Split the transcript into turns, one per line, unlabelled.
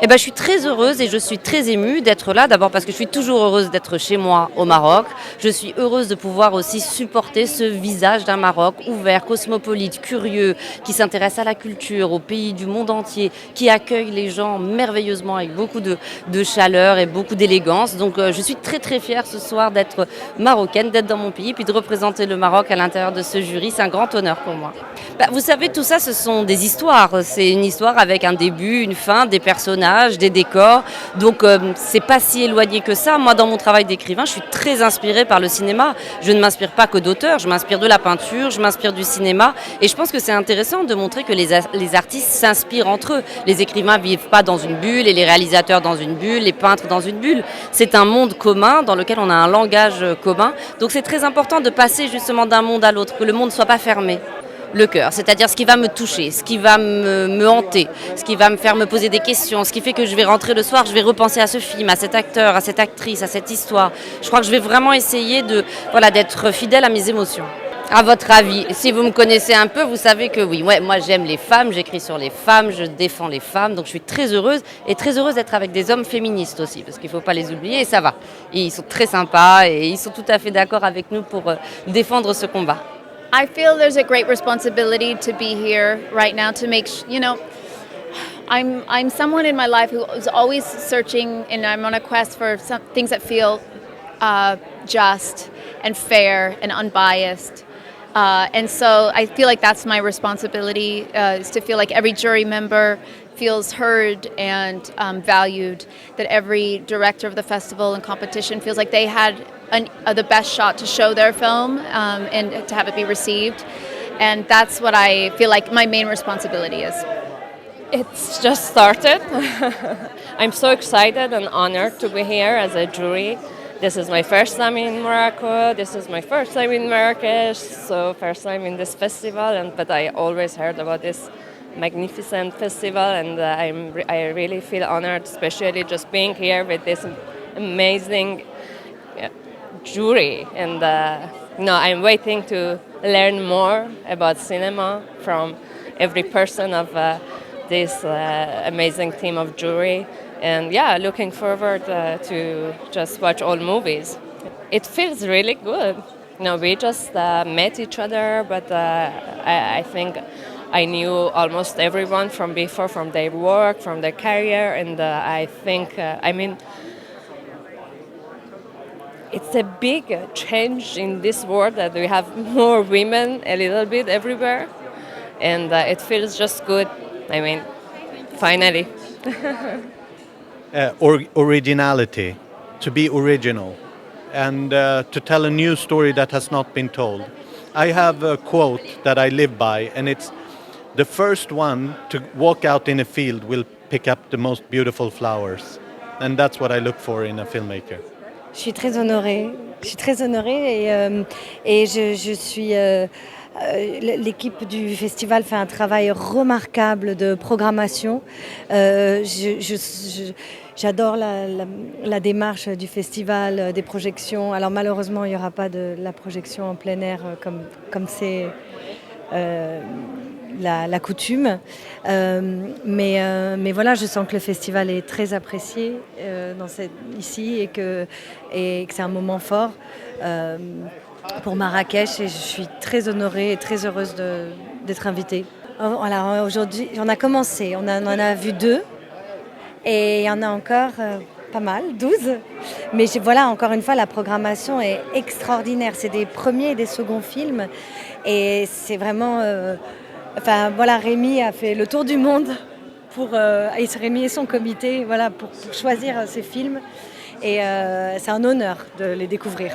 Eh ben, je suis très heureuse et je suis très émue d'être là. D'abord parce que je suis toujours heureuse d'être chez moi au Maroc. Je suis heureuse de pouvoir aussi supporter ce visage d'un Maroc ouvert, cosmopolite, curieux, qui s'intéresse à la culture, aux pays du monde entier, qui accueille les gens merveilleusement avec beaucoup de chaleur et beaucoup d'élégance. Donc je suis très très fière ce soir d'être marocaine, d'être dans mon pays, puis de représenter le Maroc à l'intérieur de ce jury. C'est un grand honneur pour moi. Bah, vous savez, tout ça, ce sont des histoires. C'est une histoire avec un début, une fin, des personnages, des décors. Donc, c'est pas si éloigné que ça. Moi, dans mon travail d'écrivain, je suis très inspirée par le cinéma. Je ne m'inspire pas que d'auteurs. Je m'inspire de la peinture, je m'inspire du cinéma. Et je pense que c'est intéressant de montrer que les artistes s'inspirent entre eux. Les écrivains vivent pas dans une bulle et les réalisateurs dans une bulle, les peintres dans une bulle. C'est un monde commun dans lequel on a un langage commun. Donc, c'est très important de passer justement d'un monde à l'autre, que le monde ne soit pas fermé. Le cœur, c'est-à-dire ce qui va me toucher, ce qui va me hanter, ce qui va me faire me poser des questions, ce qui fait que je vais rentrer le soir, je vais repenser à ce film, à cet acteur, à cette actrice, à cette histoire. Je crois que je vais vraiment essayer d'être fidèle à mes émotions. À votre avis, si vous me connaissez un peu, vous savez que oui, ouais, moi j'aime les femmes, j'écris sur les femmes, je défends les femmes, donc je suis très heureuse et très heureuse d'être avec des hommes féministes aussi, parce qu'il ne faut pas les oublier et ça va. Et ils sont très sympas et ils sont tout à fait d'accord avec nous pour défendre ce combat.
I feel there's a great responsibility to be here right now to make, I'm someone in my life who is always searching and I'm on a quest for some things that feel just and fair and unbiased. And so I feel like that's my responsibility, is to feel like every jury member feels heard and valued, that every director of the festival and competition feels like they had the best shot to show their film and to have it be received. And that's what I feel like my main responsibility is.
It's just started. I'm so excited and honored to be here as a jury. This is my first time in Morocco. This is my first time in Marrakesh. So first time in this festival, but I always heard about this magnificent festival, and I really feel honored, especially just being here with this amazing jury. And I'm waiting to learn more about cinema from every person of this amazing team of jury. And looking forward to just watch all movies. It feels really good. We just met each other, but I think I knew almost everyone from before, from their work, from their career, and I think, it's a big change in this world that we have more women a little bit everywhere, and it feels just good. Finally.
Originality, to be original, and to tell a new story that has not been told. I have a quote that I live by, and it's the first one to walk out in a field will pick up the most beautiful flowers. And that's what I look for in a filmmaker.
Je suis très honorée. Je suis très honorée et je suis. L'équipe du festival fait un travail remarquable de programmation. J'adore la démarche du festival, des projections. Alors malheureusement, il n'y aura pas de la projection en plein air comme c'est la coutume. Mais voilà, je sens que le festival est très apprécié ici et que c'est un moment fort. Pour Marrakech, et je suis très honorée et très heureuse d'être invitée. Alors aujourd'hui, on a commencé, on en a vu 2 et il y en a encore pas mal, 12. Mais voilà, encore une fois, la programmation est extraordinaire. C'est des premiers et des seconds films et c'est vraiment... Rémi a fait le tour du monde Rémi et son comité pour choisir ces films et c'est un honneur de les découvrir.